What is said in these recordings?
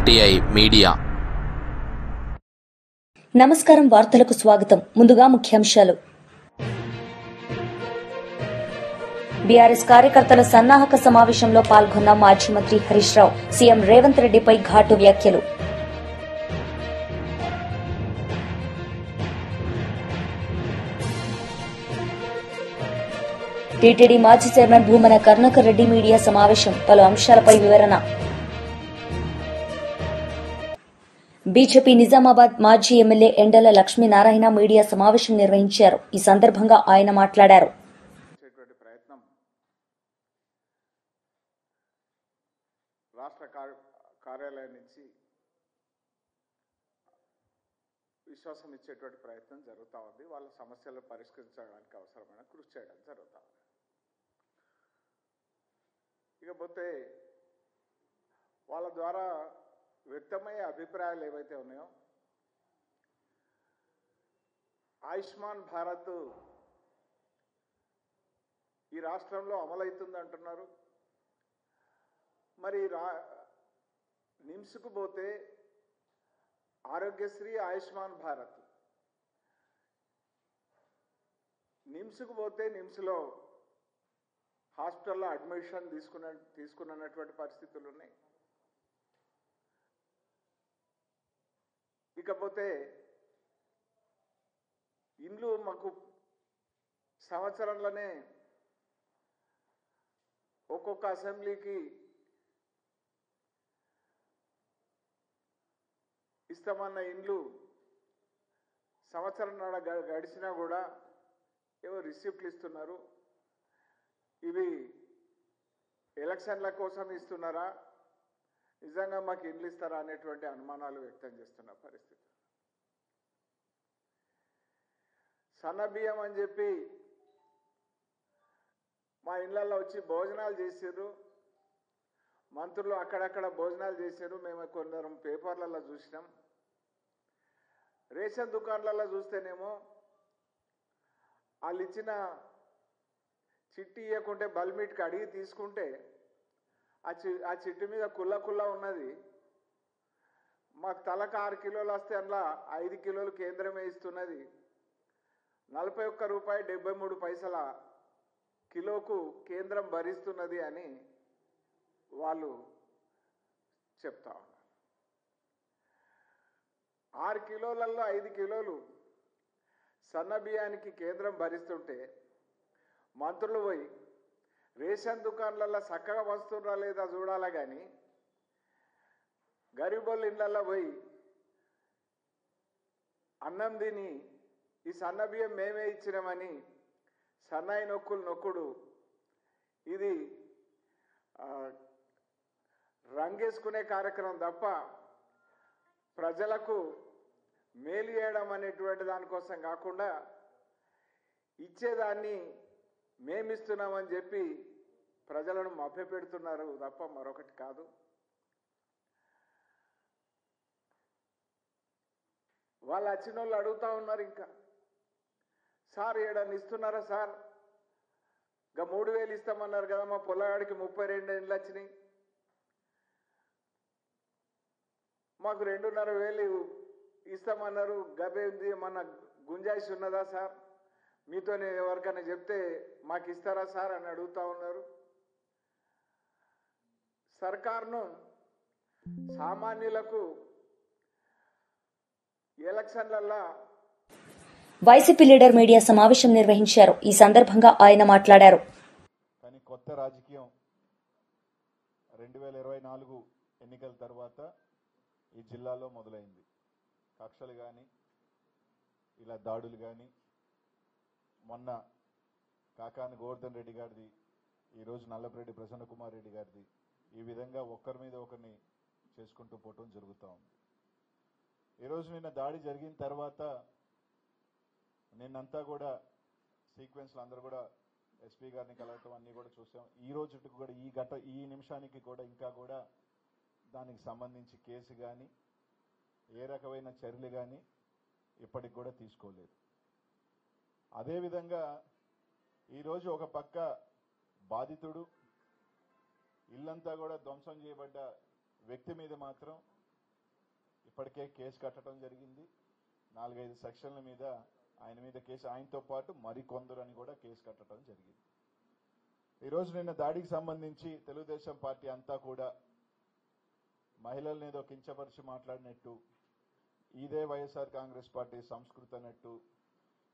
RTI media. నమస్కారం. వార్తలకు స్వాగతం. ముందుగా ముఖ్యాంశాలు. బీఆర్ఎస్ కార్యకర్తల సన్నాహక సమావేశంలో పాల్గొన్న మాజీ మంత్రి హరీష్ రావు సీఎం రేవంత్ రెడ్డిపై ఘాటు వ్యాఖ్యలు. టీటీడీ మాజీ చైర్మన్ భూమన కరుణాకర్ రెడ్డి మీడియా సమావేశం, పలు అంశాలపై వివరణ. బీజేపీ నిజామాబాద్ మాజీ ఎమ్మెల్యే ఎండల లక్ష్మీనారాయణ మీడియా సమావేశం నిర్వహించారు. ఈ సందర్భంగా ఆయన మాట్లాడారు. రాష్ట్ర కార్యాలయం నుంచి విశ్వాసం ఇచ్చేటువంటి ప్రయత్నం జరుగుతూ ఉంది. వాళ్ళ సమస్యలు పరిష్కరించడానికి అవసరమైన కృషి చేయడం జరుగుతూ ఉంది. ఇకపోతే వాళ్ళ ద్వారా వ్యక్తమయ్యే అభిప్రాయాలు ఏవైతే ఉన్నాయో, ఆయుష్మాన్ భారత్ ఈ రాష్ట్రంలో అమలవుతుంది అంటున్నారు. మరి నిమ్స్కు పోతే ఆరోగ్యశ్రీ, ఆయుష్మాన్ భారత్, నిమ్స్కు పోతే నిమ్స్లో హాస్పిటల్లో అడ్మిషన్ తీసుకున్నటువంటి పరిస్థితులు ఉన్నాయి. ఇకపోతే ఇండ్లు మాకు సంవత్సరంలోనే ఒక్కొక్క అసెంబ్లీకి ఇస్తామన్న ఇండ్లు సంవత్సరం గడిచినా కూడా ఏవో రిసిప్ట్లు ఇస్తున్నారు. ఇవి ఎలక్షన్ల కోసం ఇస్తున్నారా, నిజంగా మాకు ఇండ్లు ఇస్తారా అనేటువంటి అనుమానాలు వ్యక్తం చేస్తున్న పరిస్థితి. సన్నబియ్యం అని చెప్పి మా ఇళ్లలో వచ్చి భోజనాలు చేసారు. మంత్రులు అక్కడక్కడ భోజనాలు చేశారు. మేము కొందరం పేపర్లలో చూసినాం. రేషన్ దుకాణాలలో చూస్తేనేమో వాళ్ళు ఇచ్చిన చిట్టి ఇవ్వకుంటే బల్మీట్కి అడిగి తీసుకుంటే ఆ చిట్టి మీద కుల్ల ఉన్నది. మాకు తలకు 6 కిలోలు వస్తే అందులో 5 కిలోలు కేంద్రమే ఇస్తున్నది. 41 రూపాయి 73 పైసల కిలోకు కేంద్రం భరిస్తున్నది అని వాళ్ళు చెప్తా ఉన్నారు. 6 కిలోలలో 5 కిలోలు సన్న బియ్యానికి కేంద్రం భరిస్తుంటే మంత్రులు పోయి రేషన్ దుకాణాలలో చక్కగా వస్తున్నా లేదా చూడాలా కానీ గరీబోళ్ళ ఇళ్లలో పోయి అన్నం తిని ఈ సన్న బియ్యం మేమే ఇచ్చినామని సన్నాయి నొక్కుడు, ఇది రంగేసుకునే కార్యక్రమం తప్ప ప్రజలకు మేలు చేయడం అనేటువంటి దానికోసం కాకుండా ఇచ్చేదాన్ని మేమిస్తున్నామని చెప్పి ప్రజలను మభ్యపెడుతున్నారు తప్ప మరొకటి కాదు. వాళ్ళు వచ్చిన వాళ్ళు అడుగుతూ ఉన్నారు, ఇంకా సార్ ఏడని ఇస్తున్నారా సార్, ఇంకా 3000 ఇస్తామన్నారు కదా, మా పొల్లగాడికి 32 ఇండ్లు వచ్చినాయి, మాకు 2,500 ఇస్తామన్నారు, గబేంది మన గుంజాయిషి ఉన్నదా సార్, మీతోనే ఎవరికైనా చెప్తే మాకు ఇస్తారా సార్ అని అడుగుతూ ఉన్నారు. సర్కార్ను సామాన్యులకు ఎలక్షన్లల్లా వైసీపీ లీడర్ మీడియా సమావేశం నిర్వహించారు. ఈ సందర్భంగా ఆయన మాట్లాడారు. కానీ కొత్త రాజకీయం 2024 ఎన్నికల తర్వాత ఈ జిల్లాలో మొదలైంది. కక్షలు కానీ ఇలా దాడులు కానీ, మొన్న కాకాని గోవర్ధన్ రెడ్డి గారిది, ఈరోజు నల్లపరెడ్డి ప్రసన్న కుమార్ రెడ్డి గారిది, ఈ విధంగా ఒకరి మీద ఒకరిని చేసుకుంటూ పోవటం జరుగుతూ ఉంది. ఈరోజు నిన్న దాడి జరిగిన తర్వాత నిన్నంతా కూడా సీక్వెన్స్లో అందరూ కూడా ఎస్పీ గారిని కలవటం అన్నీ కూడా చూసాం. ఈ రోజుకి కూడా ఈ నిమిషానికి కూడా ఇంకా కూడా దానికి సంబంధించి కేసు కానీ ఏ రకమైన చర్యలు కానీ ఇప్పటికి కూడా తీసుకోలేదు. అదేవిధంగా ఈరోజు ఒక పక్క బాధితుడు ఇల్లంతా కూడా ధ్వంసం చేయబడ్డ వ్యక్తి మీద మాత్రం ఇప్పటికే కేసు కట్టడం జరిగింది. 4-5 సెక్షన్ల మీద ఆయన మీద కేసు, ఆయనతో పాటు మరికొందరని కూడా కేసు కట్టడం జరిగింది. ఈరోజు నిన్న దాడికి సంబంధించి తెలుగుదేశం పార్టీ అంతా కూడా మహిళలను ఏదో కించపరిచి మాట్లాడినట్టు, ఇదే వైఎస్ఆర్ కాంగ్రెస్ పార్టీ సంస్కృతి అన్నట్టు,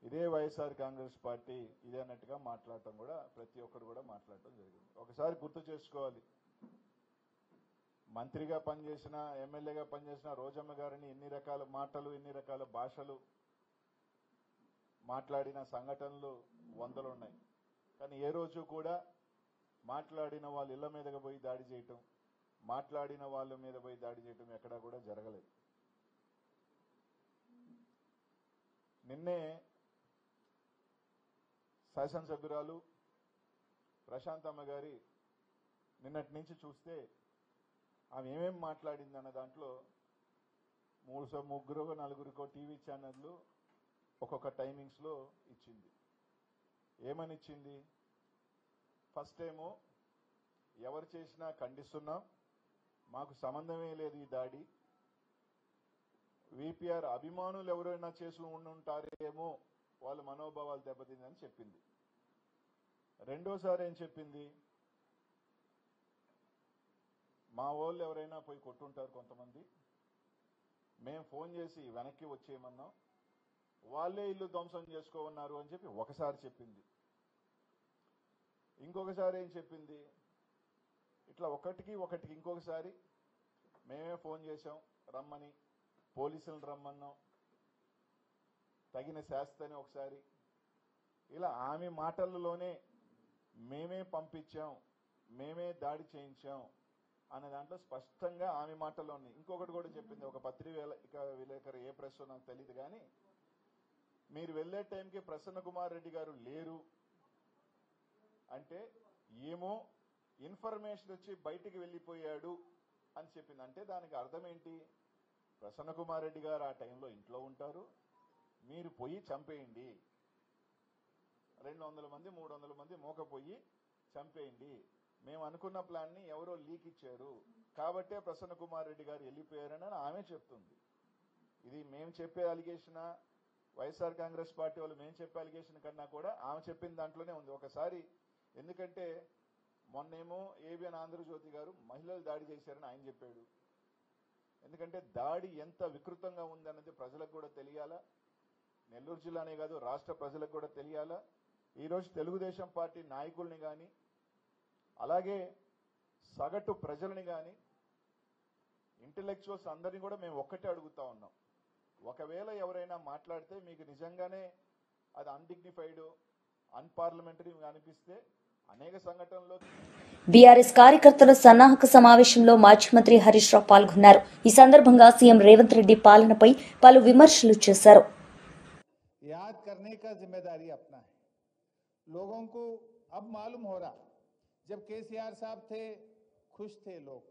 ఇదే వైఎస్ఆర్ కాంగ్రెస్ పార్టీ ఇదే అన్నట్టుగా మాట్లాడటం కూడా ప్రతి ఒక్కరు కూడా మాట్లాడటం జరిగింది. ఒకసారి గుర్తు చేసుకోవాలి, మంత్రిగా పనిచేసిన, ఎమ్మెల్యేగా పనిచేసిన రోజమ్మ గారిని ఎన్ని రకాల మాటలు, ఎన్ని రకాల భాషలు మాట్లాడిన సంఘటనలు వందలు ఉన్నాయి. కానీ ఏ రోజు కూడా మాట్లాడిన వాళ్ళ ఇళ్ల మీదగా పోయి దాడి చేయటం, మాట్లాడిన వాళ్ళ మీద పోయి దాడి చేయటం ఎక్కడా కూడా జరగలేదు. నిన్నే శాసనసభ్యురాలు ప్రశాంతమ్మ గారి నిన్నటి నుంచి చూస్తే ఆమె ఏమేమి మాట్లాడింది అన్న దాంట్లో 3-4 టీవీ ఛానళ్ళు ఒక్కొక్క టైమింగ్స్లో ఇచ్చింది. ఏమని ఇచ్చింది? ఫస్ట్ ఏమో ఎవరు చేసినా ఖండిస్తున్నాం, మాకు సంబంధమే లేదు ఈ దాడి, విపిఆర్ అభిమానులు ఎవరైనా చేసి ఉండుంటారేమో, వాళ్ళ మనోభావాలు దెబ్బతిందని చెప్పింది. రెండోసారి ఏం చెప్పింది? మా వాళ్ళు ఎవరైనా పోయి కొట్టుంటారు కొంతమంది, మేము ఫోన్ చేసి వెనక్కి వచ్చేయమన్నాం, వాళ్ళే ఇల్లు ధ్వంసం చేసుకోమన్నారు అని చెప్పి ఒకసారి చెప్పింది. ఇంకొకసారి ఏం చెప్పింది? ఇట్లా ఒకటికి ఇంకొకసారి మేమే ఫోన్ చేసాం రమ్మని, పోలీసులను రమ్మన్నాం, తగిన శాస్తని ఒకసారి, ఇలా ఆమె మాటలలోనే మేమే పంపించాం, మేమే దాడి చేయించాం అనే దాంట్లో స్పష్టంగా ఆమె మాటల్లో ఉంది. ఇంకొకటి కూడా చెప్పింది, ఒక పత్రిక విలేకరు, ఏ ప్రెస్ నాకు తెలియదు కానీ, మీరు వెళ్ళే టైంకి ప్రసన్న కుమార్ రెడ్డి గారు లేరు అంటే ఏమో ఇన్ఫర్మేషన్ వచ్చి బయటికి వెళ్ళిపోయాడు అని చెప్పింది. అంటే దానికి అర్థం ఏంటి? ప్రసన్న కుమార్ రెడ్డి గారు ఆ టైంలో ఇంట్లో ఉంటారు, మీరు పోయి చంపేయండి, 200 మంది 300 మంది మోకపోయి చంపేయండి, మేము అనుకున్న ప్లాన్ని ఎవరో లీక్ ఇచ్చారు కాబట్టే ప్రసన్న కుమార్ రెడ్డి గారు వెళ్ళిపోయారని ఆమె చెప్తుంది. ఇది మేము చెప్పే అలిగేషనా, వైఎస్ఆర్ కాంగ్రెస్ పార్టీ వాళ్ళు మేము చెప్పే అలిగేషన్ కన్నా కూడా ఆమె చెప్పిన దాంట్లోనే ఉంది. ఒకసారి ఎందుకంటే మొన్నేమో ఏబిఎన్ ఆంధ్రజ్యోతి గారు మహిళలు దాడి చేశారని ఆయన చెప్పాడు. ఎందుకంటే దాడి ఎంత వికృతంగా ఉందన్నది ప్రజలకు కూడా తెలియాలా, నెల్లూరు జిల్లానే కాదు రాష్ట్ర ప్రజలకు కూడా తెలియాలా. ఈరోజు తెలుగుదేశం పార్టీ నాయకుల్ని కానీ, అలాగే సగటు ప్రజల్ని కానీ, ఇంటెలెక్చువల్స్ అందరినీ కూడా మేము ఒక్కటే అడుగుతా ఉన్నాం, ఒకవేళ ఎవరైనా మాట్లాడితే మీకు నిజంగానే అది అన్డిగ్నిఫైడ్, అన్పార్లమెంటరీ అనిపిస్తే అనేక సంఘటనల్లో బీఆర్ఎస్ కార్యకర్తల సన్నాహక సమావేశంలో మాజీ మంత్రి హరీష్ రావు పాల్గొన్నారు. ఈ సందర్భంగా సీఎం రేవంత్ రెడ్డి పాలనపై పలు విమర్శలు చేశారు. याद करने का जिम्मेदारी अपना है। लोगों को अब मालूम हो रहा, जब केसीआर साहब थे खुश थे लोग,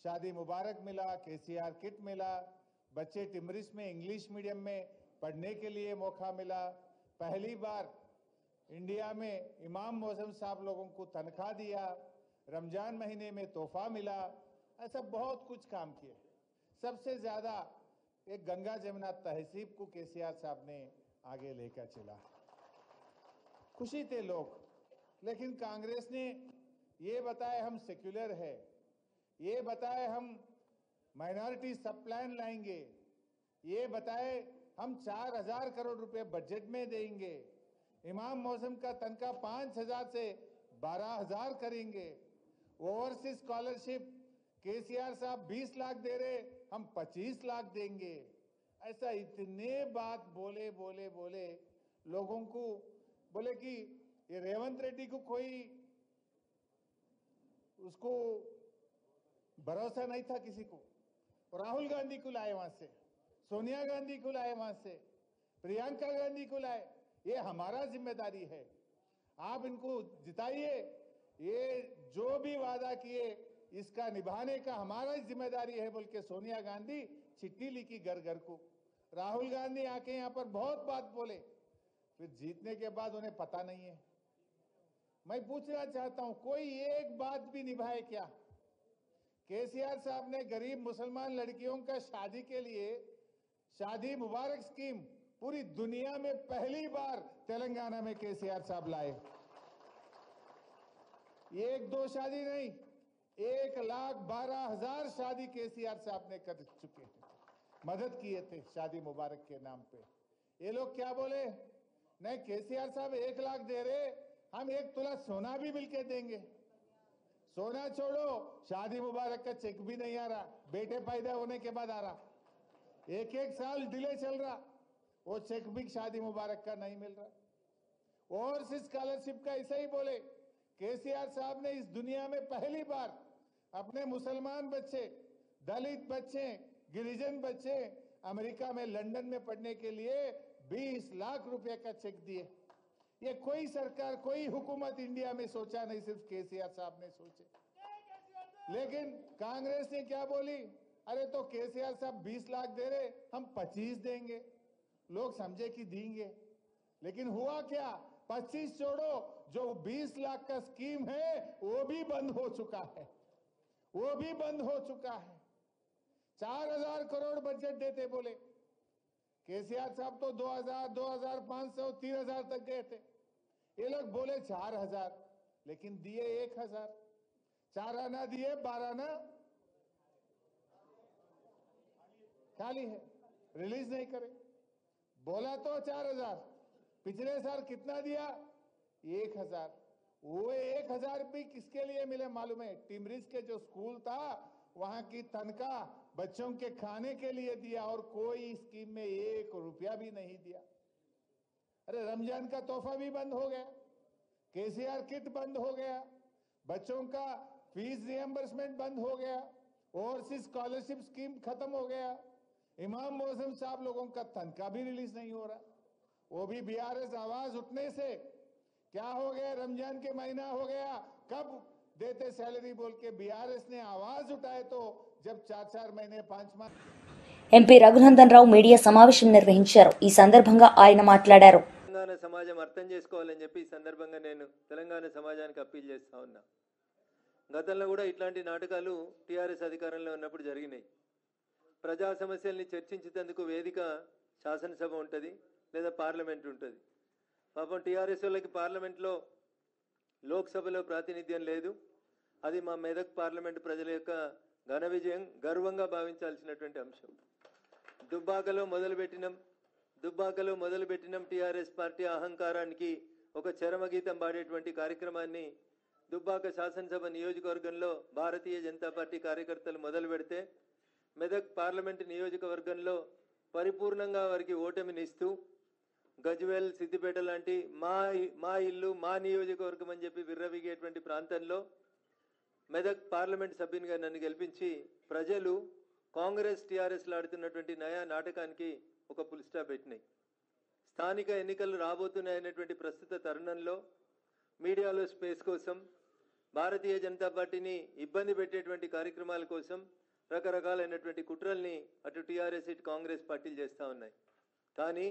शादी मुबारक मिला, केसीआर किट मिला, बच्चे टिमरिस में इंग्लिश मीडियम में पढ़ने के लिए मौका मिला, पहली बार इंडिया में इमाम मौसम साहब लोगों को तनख्वाह दिया, रमजान महीने में तोहफा मिला, ऐसा बहुत कुछ काम किए। सबसे ज्यादा एक गंगा जमुना तहसीब को केसीआर साहब ने आगे लेकर चला, खुशी थे लोग। लेकिन कांग्रेस ने ये बताए हम सेक्युलर है, ये बताए हम माइनॉरिटी सब प्लान लाएंगे, ये बताए हम 4000 करोड़ रुपए बजट में देंगे, इमाम मौसम का तनख्वाह 5000 से 12000 करेंगे, ओवरसीज स्कॉलरशिप केसीआर साहब 20 लाख दे रहे, हम 25 लाख देंगे। ऐसा इतने बात बोले बोले बोले लोगों को बोले कि ये रेवंत रेड्डी को कोई उसको भरोसा नहीं था किसी को। राहुल गांधी को लाए वहां से, सोनिया गांधी को लाए वहां से, प्रियंका गांधी को लाए, ये हमारा जिम्मेदारी है, आप इनको जिताइए, ये जो भी वादा किए इसका निभाने का हमारा जिम्मेदारी है बोल के सोनिया गांधी चिट्ठी लिखी घर घर को। राहुल गांधी आके यहाँ पर बहुत बात बोले, फिर जीतने के बाद उन्हें पता नहीं है। मैं पूछना चाहता हूं, कोई एक बात भी निभाए क्या? केसीआर साहब ने गरीब मुसलमान लड़कियों का शादी के लिए शादी मुबारक स्कीम पूरी दुनिया में पहली बार तेलंगाना में केसीआर साहब लाए। एक दो शादी नहीं, 1,12,000 शादी केसीआर साहब ने कर चुके हैं, मदद किए थे शादी मुबारक के नाम पे। ये लोग क्या बोले, नहीं केसीआर साहब 1 लाख दे रहे, हम 1 तोला सोना भी मिलके देंगे। सोना छोड़ो, शादी मुबारक का चेक भी नहीं आ रहा, बेटे पैदा होने के बाद आ रहा, 1-1 साल डिले चल रहा, वो चेक भी शादी मुबारक का नहीं मिल रहा। ओवरसीज स्कॉलरशिप का ऐसा ही बोले, केसीआर साहब ने इस दुनिया में पहली बार अपने मुसलमान बच्चे, दलित बच्चे, गिरिजन बच्चे अमेरिका में लंदन में पढ़ने के लिए 20 लाख रुपए का चेक दिए। ये कोई सरकार, कोई हुकूमत इंडिया में सोचा नहीं, सिर्फ केसीआर साहब ने सोचे। लेकिन कांग्रेस ने क्या बोली, अरे तो केसीआर साहब 20 लाख दे रहे, हम 25 देंगे, लोग समझे कि देंगे। लेकिन हुआ क्या, 25 छोड़ो, जो 20 लाख का स्कीम है वो भी बंद हो चुका है, वो भी बंद हो चुका है। 4,000 करोड़ बजट देते बोले, केसीआर साहब तो 2,000, 2,500, 3,000 तक गए थे। ये लोग बोले 4,000, लेकिन दिए 1,000। 4 आना दिए, 12 आना खाली है, रिलीज नहीं करे। बोला तो 4,000, पिछले साल कितना दिया, 1,000। वो 1,000 भी किसके लिए मिले मालूम है, टिमरिस के जो स्कूल था वहां की तनख्वाह बच्चों के खाने के लिए दिया, और कोई स्कीम में 1 रुपया भी नहीं दिया। अरे रमजान का तोहफा भी बंद हो गया, केसीआर किट बंद हो गया, बच्चों का फीस रिएम्बर्समेंट बंद हो गया, ओवरसीज स्कॉलरशिप स्कीम खत्म हो गया, इमाम मौसम साहब लोगों का तनख्वाह भी रिलीज नहीं हो रहा। वो भी बीआरएस आवाज उठने से क्या हो गया, रमजान के महीना हो गया, कब देते सैलरी बोल के बीआरएस ने आवाज उठाए, तो जब 4-4 महीने 5 माह ఎంపీ రఘునందన్ రావు మీడియా సమావేశం నిర్వహించారు. ఈ సందర్భంగా ఆయన మాట్లాడారు. తెలంగాణ సమాజం అర్థం చేసుకోవాలని చెప్పి ఈ సందర్భంగా నేను తెలంగాణ సమాజానికి అప్పీల్ చేస్తా ఉన్నా. గతంలో కూడా ఇట్లాంటి నాటకాలు టీఆర్ఎస్ అధికారంలో ఉన్నప్పుడు జరిగినాయి. ప్రజా సమస్యల్ని చర్చించేందుకు వేదిక శాసనసభ ఉంటుంది, లేదా పార్లమెంట్ ఉంటుంది. పాపం టీఆర్ఎస్ వాళ్ళకి పార్లమెంట్లో, లోక్సభలో ప్రాతినిధ్యం లేదు. అది మా మెదక్ పార్లమెంట్ ప్రజల యొక్క ఘన విజయం, గర్వంగా భావించాల్సినటువంటి అంశం. దుబ్బాకలో మొదలుపెట్టినం టీఆర్ఎస్ పార్టీ అహంకారానికి ఒక చరమగీతం పాడేటువంటి కార్యక్రమాన్ని దుబ్బాక శాసనసభ నియోజకవర్గంలో భారతీయ జనతా పార్టీ కార్యకర్తలు మొదలు పెడితే, మెదక్ పార్లమెంటు నియోజకవర్గంలో పరిపూర్ణంగా వారికి ఓటమినిస్తూ గజ్వేల్, సిద్దిపేట లాంటి మా ఇల్లు మా నియోజకవర్గం అని చెప్పి విర్రవీగేటువంటి ప్రాంతంలో మెదక్ పార్లమెంట్ సభ్యునిగా నన్ను గెలిపించి ప్రజలు కాంగ్రెస్ టీఆర్ఎస్లు ఆడుతున్నటువంటి నయా నాటకానికి ఒక ఫుల్ స్టాప్ పెట్టినాయి. స్థానిక ఎన్నికలు రాబోతున్నాయనేటువంటి ప్రస్తుత తరుణంలో మీడియాలో స్పేస్ కోసం, భారతీయ జనతా పార్టీని ఇబ్బంది పెట్టేటువంటి కార్యక్రమాల కోసం రకరకాలైనటువంటి కుట్రల్ని అటు టీఆర్ఎస్ ఇటు కాంగ్రెస్ పార్టీలు చేస్తూ ఉన్నాయి. కానీ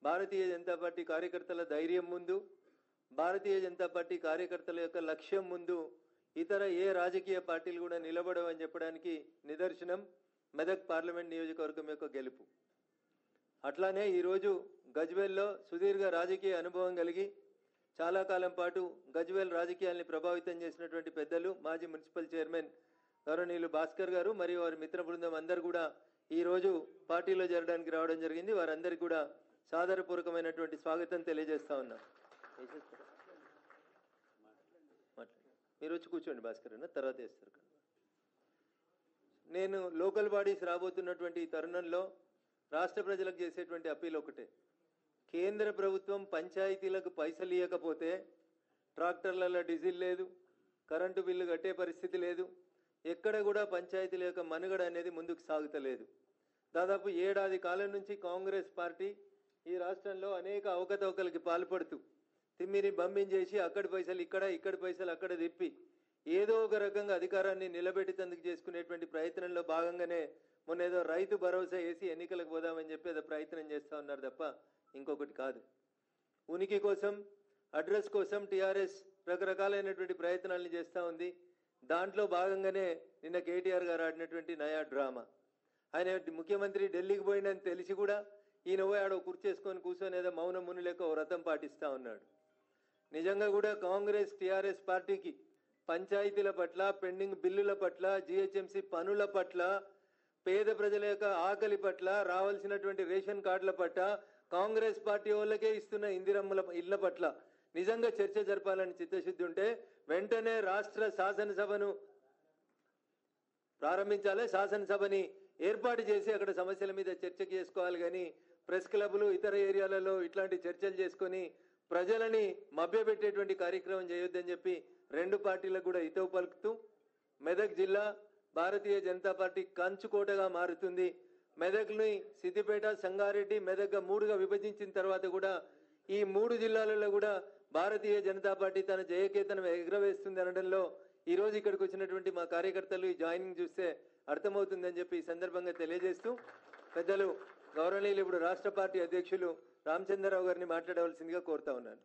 భారతీయ జనతా పార్టీ కార్యకర్తల ధైర్యం ముందు, భారతీయ జనతా పార్టీ కార్యకర్తల యొక్క లక్ష్యం ముందు ఇతర ఏ రాజకీయ పార్టీలు కూడా నిలబడవని చెప్పడానికి నిదర్శనం మెదక్ పార్లమెంట్ నియోజకవర్గం యొక్క గెలుపు. అట్లానే ఈరోజు గజ్వేల్లో సుదీర్ఘ రాజకీయ అనుభవం కలిగి చాలా కాలం పాటు గజ్వేల్ రాజకీయాల్ని ప్రభావితం చేసినటువంటి పెద్దలు, మాజీ మున్సిపల్ చైర్మన్ గౌరవనీయులు భాస్కర్ గారు మరియు వారి మిత్ర బృందం అందరూ కూడా ఈరోజు పార్టీలో చేరడానికి రావడం జరిగింది. వారందరికీ కూడా సాదరపూర్వకమైనటువంటి స్వాగతం తెలియజేస్తా ఉన్నా. మీరు వచ్చి కూర్చోండి భాస్కర్ అన్న, తర్వాత వేస్తారు. నేను లోకల్ బాడీస్ రాబోతున్నటువంటి ఈ తరుణంలో రాష్ట్ర ప్రజలకు చేసేటువంటి అప్పీల్ ఒకటే. కేంద్ర ప్రభుత్వం పంచాయతీలకు పైసలు ఇవ్వకపోతే ట్రాక్టర్లలో డీజిల్ లేదు, కరెంటు బిల్లు కట్టే పరిస్థితి లేదు, ఎక్కడ కూడా పంచాయతీల యొక్క మనుగడ అనేది ముందుకు సాగుతలేదు. దాదాపు 1 ఏడాది కాలం నుంచి కాంగ్రెస్ పార్టీ ఈ రాష్ట్రంలో అనేక అవకతవకలకి పాల్పడుతూ తిమ్మిని బంబించేసి అక్కడి పైసలు ఇక్కడ, ఇక్కడి పైసలు అక్కడ తిప్పి ఏదో ఒక రకంగా అధికారాన్ని నిలబెట్టేందుకు చేసుకునేటువంటి ప్రయత్నంలో భాగంగానే మొన్న ఏదో రైతు భరోసా వేసి ఎన్నికలకు పోదామని చెప్పి ఏదో ప్రయత్నం చేస్తూ ఉన్నారు తప్ప ఇంకొకటి కాదు. ఉనికి కోసం, అడ్రస్ కోసం టీఆర్ఎస్ రకరకాలైనటువంటి ప్రయత్నాలను చేస్తూ ఉంది. దాంట్లో భాగంగానే నిన్న కేటీఆర్ గారు ఆడినటువంటి నయా డ్రామా. ఆయన ముఖ్యమంత్రి ఢిల్లీకి పోయిందని తెలిసి కూడా ఈయన పోయి ఆడ కుర్చేసుకొని కూర్చొని ఏదో మౌనం ముని లేక వ్రతం పాటిస్తూ ఉన్నాడు. నిజంగా కూడా కాంగ్రెస్ టీఆర్ఎస్ పార్టీకి పంచాయతీల పట్ల, పెండింగ్ బిల్లుల పట్ల, జిహెచ్ఎంసీ పనుల పట్ల, పేద ప్రజల యొక్క ఆకలి పట్ల, రావాల్సినటువంటి రేషన్ కార్డుల పట్ల, కాంగ్రెస్ పార్టీ వాళ్ళకే ఇస్తున్న ఇందిరమ్మల ఇళ్ల పట్ల నిజంగా చర్చ జరపాలని చిత్తశుద్ధి ఉంటే వెంటనే రాష్ట్ర శాసనసభను ప్రారంభించాలి, శాసనసభని ఏర్పాటు చేసి అక్కడ సమస్యల మీద చర్చ చేసుకోవాలి. కానీ ప్రెస్ క్లబ్లు, ఇతర ఏరియాలలో ఇట్లాంటి చర్చలు చేసుకొని ప్రజలని మభ్యపెట్టేటువంటి కార్యక్రమం చేయొద్దని చెప్పి రెండు పార్టీలకు కూడా హితవు పలుకుతూ, మెదక్ జిల్లా భారతీయ జనతా పార్టీ కంచుకోటగా మారుతుంది. మెదక్ని సిద్దిపేట, సంగారెడ్డి, మెదక్గా 3గా విభజించిన తర్వాత కూడా ఈ 3 జిల్లాలలో కూడా భారతీయ జనతా పార్టీ తన జయకేతనం ఎగురవేస్తుంది అనడంలో ఈరోజు ఇక్కడికి వచ్చినటువంటి మా కార్యకర్తలు ఈ జాయినింగ్ చూస్తే అర్థమవుతుందని చెప్పి ఈ సందర్భంగా తెలియజేస్తూ, పెద్దలు గౌరవనీయులు ఇప్పుడు రాష్ట్ర పార్టీ అధ్యక్షులు రామచంద్రరావు గారిని మాట్లాడవలసిందిగా కోరుతా ఉన్నాను.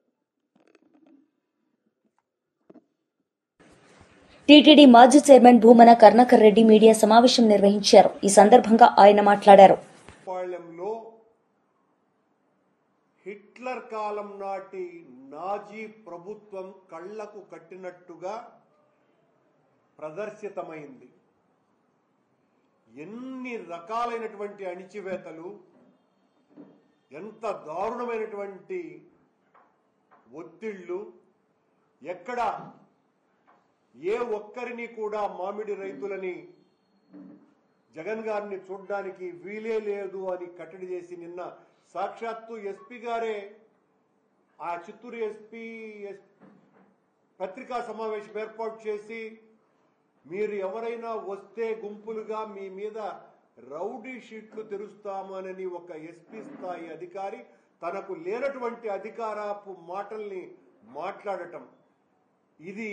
టీటీడీ మాజీ చైర్మన్ భూమన కరుణాకర్ రెడ్డి మీడియా సమావేశం నిర్వహించారు. ఈ సందర్భంగా ఆయన మాట్లాడారు. హిట్లర్ కాలం నాటి నాజీ ప్రభుత్వం కళ్లకు కట్టినట్టుగా ప్రదర్శితమైంది. ఎన్ని రకాలైనటువంటి అణిచివేతలు, ఎంత దారుణమైనటువంటి ఒత్తిళ్లు, ఎక్కడ ఏ ఒక్కరిని కూడా మామిడి రైతులని జగన్ గారిని చూడడానికి వీలే లేదు అని కట్టడి చేసి నిన్న సాక్షాత్తు ఎస్పీ గారే ఆ చిత్తూరు ఎస్పీ పత్రికా సమావేశం ఏర్పాటు చేసి మీరు ఎవరైనా వస్తే గుంపులుగా మీ మీద రౌడీ షీట్లు తెరుస్తామని ఒక ఎస్పీ స్థాయి అధికారి తనకు లేనటువంటి అధికారపు మాటల్ని మాట్లాడటం, ఇది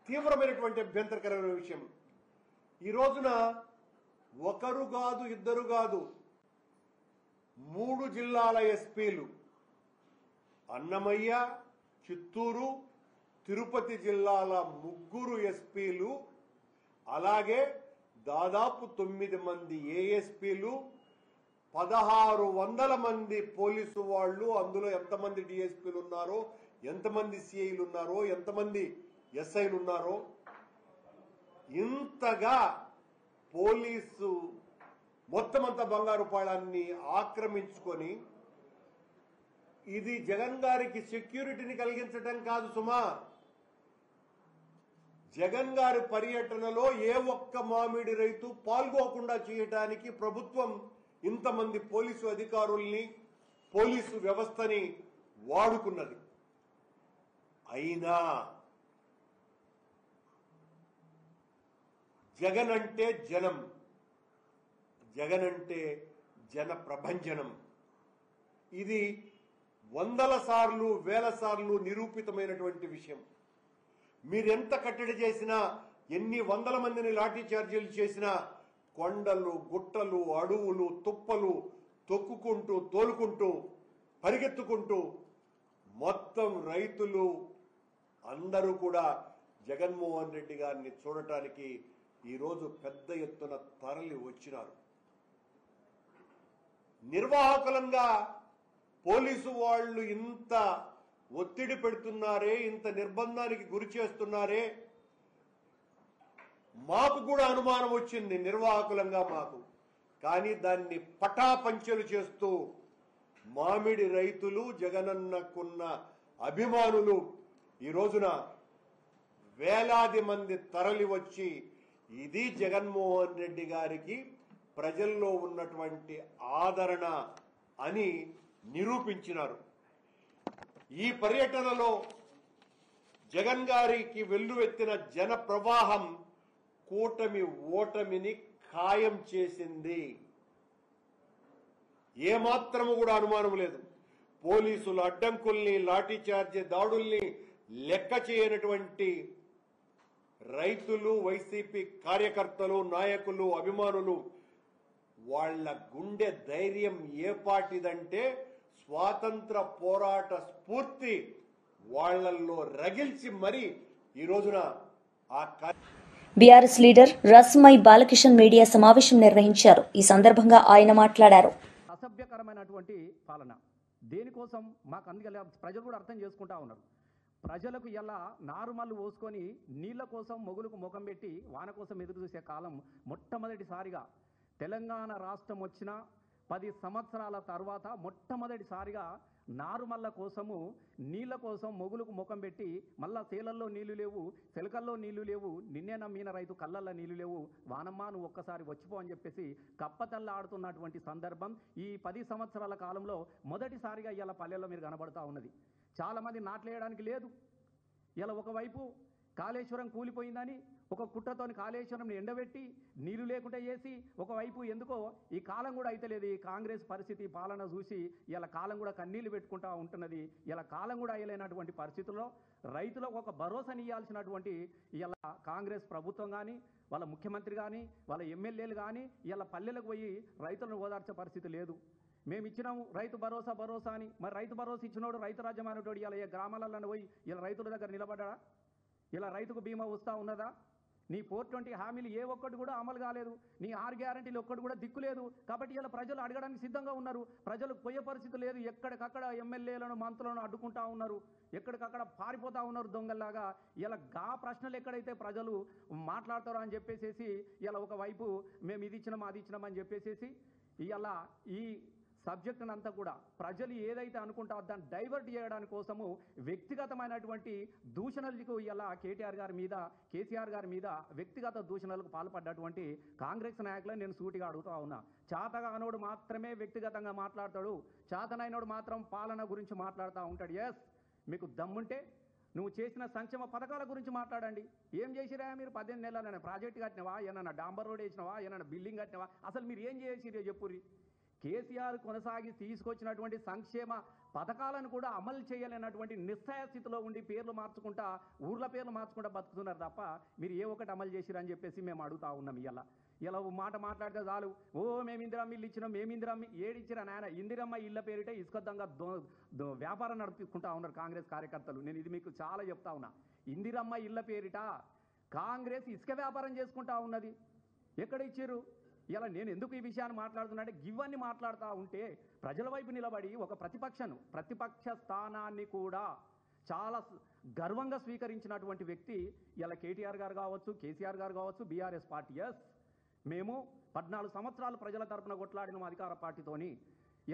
తీవ్రమైనటువంటి అభ్యంతరకరమైన విషయం. ఈ రోజున ఒకరు కాదు, ఇద్దరు కాదు, 3 జిల్లాల ఎస్పీలు, అన్నమయ్య, చిత్తూరు, తిరుపతి జిల్లాల 3 ఎస్పీలు, అలాగే దాదాపు 9 మంది ఏఎస్పీలు, 1600 మంది పోలీసు వాళ్ళు, అందులో ఎంతమంది డిఎస్పీలు ఉన్నారో, ఎంతమంది సిఐలు ఉన్నారో, ఎంతమంది ఎస్ఐలు ఉన్నారో, ఇంతగా పోలీసు మొత్తం అంతా బంగారు పాళాన్ని ఆక్రమించుకొని, ఇది జగన్ గారికి సెక్యూరిటీని కలిగించడం కాదు సుమా, జగన్ గారి పర్యటనలో ఏ ఒక్క మామిడి రైతు పాల్గొకుండా చేయడానికి ప్రభుత్వం ఇంతమంది పోలీసు అధికారుల్ని, పోలీసు వ్యవస్థని వాడుకున్నది. అయినా జగన్ అంటే జనం, జగన్ అంటే జన ప్రభంజనం. ఇది 100 సార్లు 1000 సార్లు నిరూపితమైనటువంటి విషయం. మీరెంత కట్టడి చేసినా, ఎన్ని 100 మందిని లాఠీ చార్జీలు చేసినా, కొండలు, గుట్టలు, అడవులు, తుప్పలు తొక్కుకుంటూ, తోలుకుంటూ, పరిగెత్తుకుంటూ మొత్తం రైతులు అందరూ కూడా జగన్మోహన్ రెడ్డి గారిని చూడటానికి ఈరోజు పెద్ద ఎత్తున తరలి వచ్చినారు. నిర్వాహకులంగా పోలీసు వాళ్ళు ఇంత ఒత్తిడి పెడుతున్నారే, ఇంత నిర్బంధానికి గురి చేస్తున్నారే, మాకు కూడా అనుమానం వచ్చింది నిర్వాహకులంగా మాకు. కానీ దాన్ని పటాపంచలు చేస్తూ మామిడి రైతులు, జగనన్నకున్న అభిమానులు ఈ రోజున వేలాది మంది తరలి వచ్చి ఇది జగన్మోహన్ రెడ్డి గారికి ప్రజల్లో ఉన్నటువంటి ఆదరణ అని నిరూపించినారు. ఈ పర్యటనలో జగన్ గారికి వెల్లువెత్తిన జన ప్రవాహం కూటమి ఓటమిని ఖాయం చేసింది. ఏమాత్రము కూడా అనుమానం లేదు. పోలీసుల అడ్డంకుల్ని, లాఠీ చార్జీ దాడుల్ని లెక్క చేయనటువంటి రైతులు, వైసీపీ కార్యకర్తలు, నాయకులు, అభిమానులు, వాళ్ళ గుండె ధైర్యం ఏ పాటిదంటే స్వాతంత్ర పోరాట స్ఫూర్తి వాళ్ళల్లో రగిల్చి మరి ఈ రోజున ఆ బీఆర్ఎస్ లీడర్ రస్మై బాలకిషన్ మీడియా సమావేశం నిర్వహించారు. ఈ సందర్భంగా ఆయన మాట్లాడారు. అసభ్యకరమైనటువంటి పాలన దేనికోసం మాకు అందుకే ప్రజలు కూడా అర్థం చేసుకుంటా ఉన్నారు. ప్రజలకు ఎలా నారుమల్లు పోసుకొని నీళ్ల కోసం మొగులకు ముఖం పెట్టి వాన కోసం ఎదురు చూసే కాలం మొట్టమొదటిసారిగా తెలంగాణ రాష్ట్రం వచ్చిన 10 సంవత్సరాల తర్వాత మొట్టమొదటిసారిగా నారుమల్ల కోసము నీళ్ల కోసం మొగులకు ముఖం పెట్టి మళ్ళా సేలల్లో నీళ్లు లేవు, సెలకల్లో నీళ్లు లేవు, నిన్నే నమ్మిన రైతు కళ్ళల్లో నీళ్లు లేవు, వానమ్మా నువ్వు ఒక్కసారి వచ్చిపో అని చెప్పేసి కప్పతల్ల ఆడుతున్నటువంటి సందర్భం ఈ 10 సంవత్సరాల కాలంలో మొదటిసారిగా ఇలా పల్లెల్లో మీరు కనబడతా ఉన్నది. చాలామంది నాట్లేయడానికి లేదు. ఇలా ఒకవైపు కాళేశ్వరం కూలిపోయిందని ఒక కుట్రతోని కాళేశ్వరంని ఎండబెట్టి నీళ్లు లేకుండా చేసి ఒకవైపు ఎందుకో ఈ కాలం కూడా అయితే లేదు. ఈ కాంగ్రెస్ పరిస్థితి పాలన చూసి ఇలా కాలం కూడా కన్నీళ్లు పెట్టుకుంటా ఉంటున్నది. ఇలా కాలం కూడా అయ్యలేనటువంటి పరిస్థితుల్లో రైతులకు ఒక భరోసానియాల్సినటువంటి ఇలా కాంగ్రెస్ ప్రభుత్వం కానీ వాళ్ళ ముఖ్యమంత్రి కానీ వాళ్ళ ఎమ్మెల్యేలు కానీ ఇలా పల్లెలకు పోయి రైతులను ఓదార్చే పరిస్థితి లేదు. మేము ఇచ్చినాము రైతు భరోసా అని. మరి రైతు భరోసా ఇచ్చినోడు రైతు రాజ్యం అనేటోడు ఇలా ఏ గ్రామాలలో పోయి ఇలా రైతుల దగ్గర నిలబడ్డా? ఇలా రైతుకు బీమా వస్తూ ఉన్నదా? నీ 420 హామీలు ఏ ఒక్కటి కూడా అమలు కాలేదు. నీ 6 గ్యారంటీలు ఒక్కటి కూడా దిక్కులేదు. కాబట్టి ఇలా ప్రజలు అడగడానికి సిద్ధంగా ఉన్నారు. ప్రజలకు పోయే పరిస్థితి లేదు. ఎక్కడికక్కడ ఎమ్మెల్యేలను మంత్రులను అడ్డుకుంటా ఉన్నారు. ఎక్కడికక్కడ పారిపోతూ ఉన్నారు దొంగల్లాగా. ఇలా ప్రశ్నలు ఎక్కడైతే ప్రజలు మాట్లాడతారో అని చెప్పేసి ఇలా ఒకవైపు మేము ఇది ఇచ్చినాం అది ఇచ్చినాం అని చెప్పేసి ఇలా ఈ సబ్జెక్టును అంతా కూడా ప్రజలు ఏదైతే అనుకుంటారో దాన్ని డైవర్ట్ చేయడానికి కోసము వ్యక్తిగతమైనటువంటి దూషణలకు ఇలా కేటీఆర్ గారి మీద కేసీఆర్ గారి మీద వ్యక్తిగత దూషణలకు పాల్పడ్డటువంటి కాంగ్రెస్ నాయకులను నేను సూటిగా అడుగుతా ఉన్నా. చాతగా అనోడు మాత్రమే వ్యక్తిగతంగా మాట్లాడతాడు, చాతనైనోడు మాత్రం పాలన గురించి మాట్లాడుతూ ఉంటాడు. ఎస్, మీకు దమ్ముంటే నువ్వు చేసిన సంక్షేమ పథకాల గురించి మాట్లాడండి. ఏం చేసిరా మీరు? 18 నెలలైనా ప్రాజెక్టు కట్టినవా? ఏమన్నా డాంబర్ రోడ్ వేసినవా? ఏమన్నా బిల్డింగ్ కట్టినవా? అసలు మీరు ఏం చేసిరే చెప్పుర్రి. కేసీఆర్ కొనసాగి తీసుకొచ్చినటువంటి సంక్షేమ పథకాలను కూడా అమలు చేయలేనటువంటి నిస్సహాయ స్థితిలో ఉండి పేర్లు మార్చుకుంటా ఊర్ల పేర్లు మార్చుకుంటా బతుకుతున్నారు తప్ప మీరు ఏ ఒక్కటి అమలు చేసిరని చెప్పేసి మేము అడుగుతా ఉన్నాం. ఇలా మాట మాట్లాడితే చాలు, ఓ మేము ఇందిరమ్మ ఇల్లు ఇచ్చినాం, మేము ఇందిరమ్మ ఏడిచ్చిరా నాయన. ఇందిరమ్మ ఇళ్ళ పేరిట ఇసుకొద్దంగా వ్యాపారం నడుపుకుంటా ఉన్నారు కాంగ్రెస్ కార్యకర్తలు. నేను ఇది మీకు చాలా చెప్తా ఉన్నా. ఇందిరమ్మ ఇళ్ళ పేరిట కాంగ్రెస్ ఇసుక వ్యాపారం చేసుకుంటా ఉన్నది. ఎక్కడ ఇచ్చారు? ఇలా నేను ఎందుకు ఈ విషయాన్ని మాట్లాడుతున్నా అంటే ఇవన్నీ మాట్లాడుతూ ఉంటే ప్రజల వైపు నిలబడి ఒక ప్రతిపక్ష స్థానాన్ని కూడా చాలా గర్వంగా స్వీకరించినటువంటి వ్యక్తి ఇలా కేటీఆర్ గారు కావచ్చు, కేసీఆర్ గారు కావచ్చు, బీఆర్ఎస్ పార్టీ. ఎస్, మేము 14 సంవత్సరాలు ప్రజల తరపున కొట్లాడిన అధికార పార్టీతోని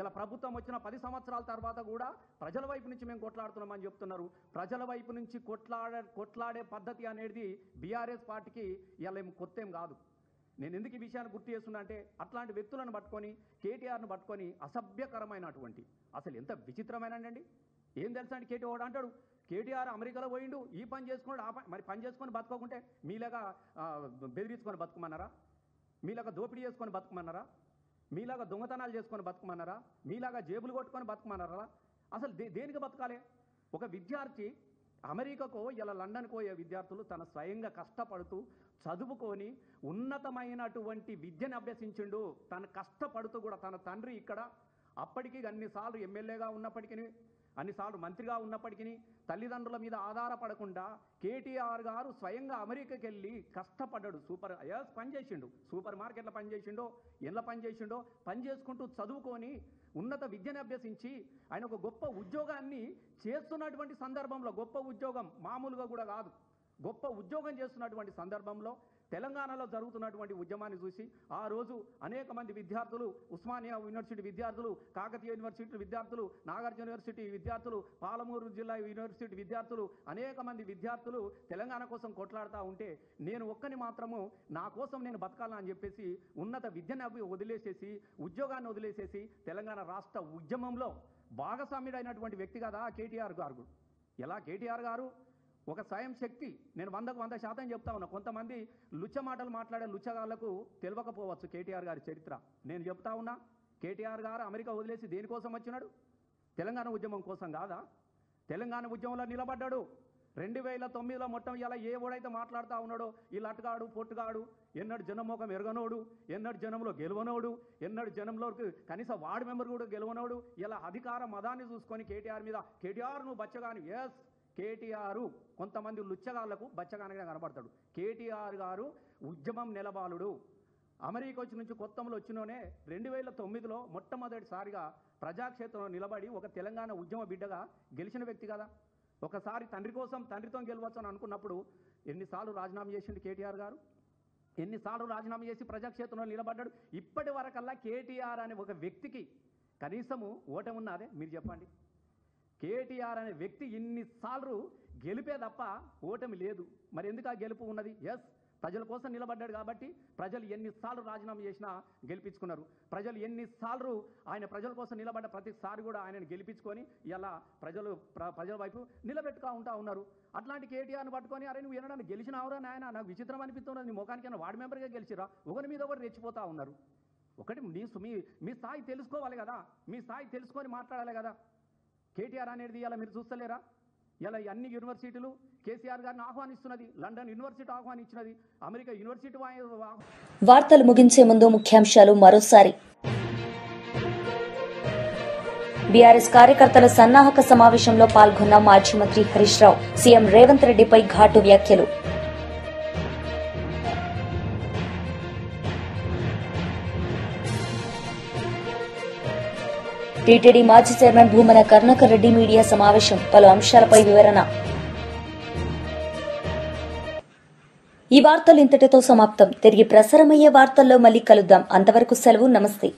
ఇలా ప్రభుత్వం వచ్చిన 10 సంవత్సరాల తర్వాత కూడా ప్రజల వైపు నుంచి మేము కొట్లాడుతున్నామని చెప్తున్నారు. ప్రజల వైపు నుంచి కొట్లాడే పద్ధతి అనేది బీఆర్ఎస్ పార్టీకి ఇలా ఏం కొత్త ఏం కాదు. నేను ఎందుకు ఈ విషయాన్ని గుర్తు చేస్తున్నా అంటే అట్లాంటి వ్యక్తులను పట్టుకొని కేటీఆర్ను పట్టుకొని అసభ్యకరమైనటువంటి అసలు ఎంత విచిత్రమైనండి. ఏం తెలుసా అండి? కేటీఆర్ అంటాడు కేటీఆర్ అమెరికాలో పోయిండు, ఈ పని చేసుకున్నాడు, ఆ మరి పని చేసుకొని బతుకోకుంటే మీలాగా బెదిరించుకొని బతుకమన్నారా? మీలాగా దోపిడీ చేసుకొని బతుకమన్నారా? మీలాగా దొంగతనాలు చేసుకొని బతుకమన్నారా? మీలాగా జేబులు కొట్టుకొని బతుకమన్నారా? అసలు దేనికి బతకాలి? ఒక విద్యార్థి అమెరికాకో ఇలా లండన్కో పోయే విద్యార్థులు తన స్వయంగా కష్టపడుతూ చదువుకొని ఉన్నతమైనటువంటి విద్యను అభ్యసించిండు. తను కష్టపడుతూ కూడా తన తండ్రి ఇక్కడ అప్పటికీ అన్నిసార్లు ఎమ్మెల్యేగా ఉన్నప్పటికీ అన్నిసార్లు మంత్రిగా ఉన్నప్పటికీ తల్లిదండ్రుల మీద ఆధారపడకుండా కేటీఆర్ గారు స్వయంగా అమెరికాకి వెళ్ళి కష్టపడ్డాడు. పనిచేసిండు, సూపర్ మార్కెట్లో పనిచేసిండో, ఎండ్ల పనిచేసిండో, పని చేసుకుంటూ చదువుకొని ఉన్నత విద్యను అభ్యసించి ఆయన ఒక గొప్ప ఉద్యోగాన్ని చేస్తున్నటువంటి సందర్భంలో, గొప్ప ఉద్యోగం మామూలుగా కూడా కాదు, గొప్ప ఉద్యోగం చేస్తున్నటువంటి సందర్భంలో తెలంగాణలో జరుగుతున్నటువంటి ఉద్యమాన్ని చూసి ఆ రోజు అనేక మంది విద్యార్థులు, ఉస్మానియా యూనివర్సిటీ విద్యార్థులు, కాకతీయ యూనివర్సిటీ విద్యార్థులు, నాగార్జున యూనివర్సిటీ విద్యార్థులు, పాలమూరు జిల్లా యూనివర్సిటీ విద్యార్థులు, అనేక మంది విద్యార్థులు తెలంగాణ కోసం కొట్లాడుతూ ఉంటే నేను ఒక్కని మాత్రము నా కోసం నేను బతకాలని చెప్పేసి ఉన్నత విద్యను వదిలేసేసి ఉద్యోగాన్ని వదిలేసేసి తెలంగాణ రాష్ట్ర ఉద్యమంలో భాగస్వామ్యుడైనటువంటి వ్యక్తి కదా కేటీఆర్ గారు. ఎలా కేటీఆర్ గారు ఒక స్వయం శక్తి. నేను 100% చెప్తా ఉన్నా. కొంతమంది లుచ్చ మాటలు మాట్లాడే లుచ్చగాళ్లకు తెలియకపోవచ్చు కేటీఆర్ గారి చరిత్ర. నేను చెప్తా ఉన్నా, కేటీఆర్ గారు అమెరికా వదిలేసి దేనికోసం వచ్చినాడు? తెలంగాణ ఉద్యమం కోసం కాదా? తెలంగాణ ఉద్యమంలో నిలబడ్డాడు. 2009లో మొత్తం ఇలా ఏ ఓడైతే మాట్లాడుతూ ఉన్నాడో ఈ లట్టుగాడు పొట్టుగాడు, ఎన్నడు జనమోకం ఎరగనోడు, ఎన్నడు జనంలో గెలవనోడు, ఎన్నడు జనంలో కనీసం వార్డు మెంబర్ కూడా గెలవనోడు, ఇలా అధికార మదాన్ని చూసుకొని కేటీఆర్ మీద కేటీఆర్ నువ్వు బచ్చగాని. ఎస్, కేటీఆర్ కొంతమంది లుచ్చగాళ్లకు బచ్చగానగా కనబడతాడు. కేటీఆర్ గారు ఉద్యమం నిలబాలుడు. అమెరికా వచ్చి నుంచి కొత్తలో వచ్చినోనే 2009లో మొట్టమొదటిసారిగా ప్రజాక్షేత్రంలో నిలబడి ఒక తెలంగాణ ఉద్యమ బిడ్డగా గెలిచిన వ్యక్తి కదా. ఒకసారి తండ్రి కోసం తండ్రితో గెలవచ్చు అని అనుకున్నప్పుడు ఎన్నిసార్లు రాజీనామా చేసిండు కేటీఆర్ గారు? ఎన్నిసార్లు రాజీనామా చేసి ప్రజాక్షేత్రంలో నిలబడ్డాడు? ఇప్పటి వరకల్లా కేటీఆర్ అనే ఒక వ్యక్తికి కనీసము ఓటమి ఉన్నదే? మీరు చెప్పండి. కేటీఆర్ అనే వ్యక్తి ఇన్నిసార్లు గెలిపే తప్ప ఓటమి లేదు. మరి ఎందుకు ఆ గెలుపు ఉన్నది? ఎస్, ప్రజల కోసం నిలబడ్డాడు కాబట్టి ప్రజలు ఎన్నిసార్లు రాజీనామా చేసినా గెలిపించుకున్నారు. ప్రజలు ఎన్నిసార్లు ఆయన ప్రజల కోసం నిలబడ్డ ప్రతిసారి కూడా ఆయనను గెలిపించుకొని ఇలా ప్రజల వైపు నిలబెట్టుకుంటూ ఉన్నారు. అట్లాంటి కేటీఆర్ని పట్టుకొని అరే నువ్వు ఏమన్నా గెలిచినావురా నాయన, నాకు విచిత్రం అనిపిస్తున్నది, నీ ముఖానికైనా వార్డు మెంబర్గా గెలిచిరా, ఒకరి మీద ఒకటి రెచ్చిపోతూ ఉన్నారు. ఒకటి మీ స్థాయి తెలుసుకోవాలి కదా, మీ స్థాయి తెలుసుకొని మాట్లాడాలి కదా. కేటీఆర్ అనేది ఇలా మీరు చూస్తలేరా? ఇలా అన్ని యూనివర్సిటీలు కేసీఆర్ గారిని ఆహ్వానిస్తున్నది. లండన్ యూనివర్సిటీ ఆహ్వానించినది, అమెరికా యూనివర్సిటీ. వార్తలు ముగించే ముందు ముఖ్యాంశాలు మరోసారి. బీఆర్ఎస్ కార్యకర్తల సన్నాహక సమావేశంలో పాల్గొన్న మాజీ మంత్రి హరీష్ రావు. సీఎం రేవంత్ రెడ్డిపై ఘాటు వ్యాఖ్యలు. టీటీడీ మాజీ చైర్మన్ భూమన కరుణాకర్ రెడ్డి మీడియా సమావేశం. పలు అంశాలపై వివరణ. ఈ వార్తలు ఇంతటితో సమాప్తం. తిరిగి ప్రసారమయ్యే వార్తల్లో మళ్లీ కలుద్దాం. అంతవరకు సెలవు. నమస్తే.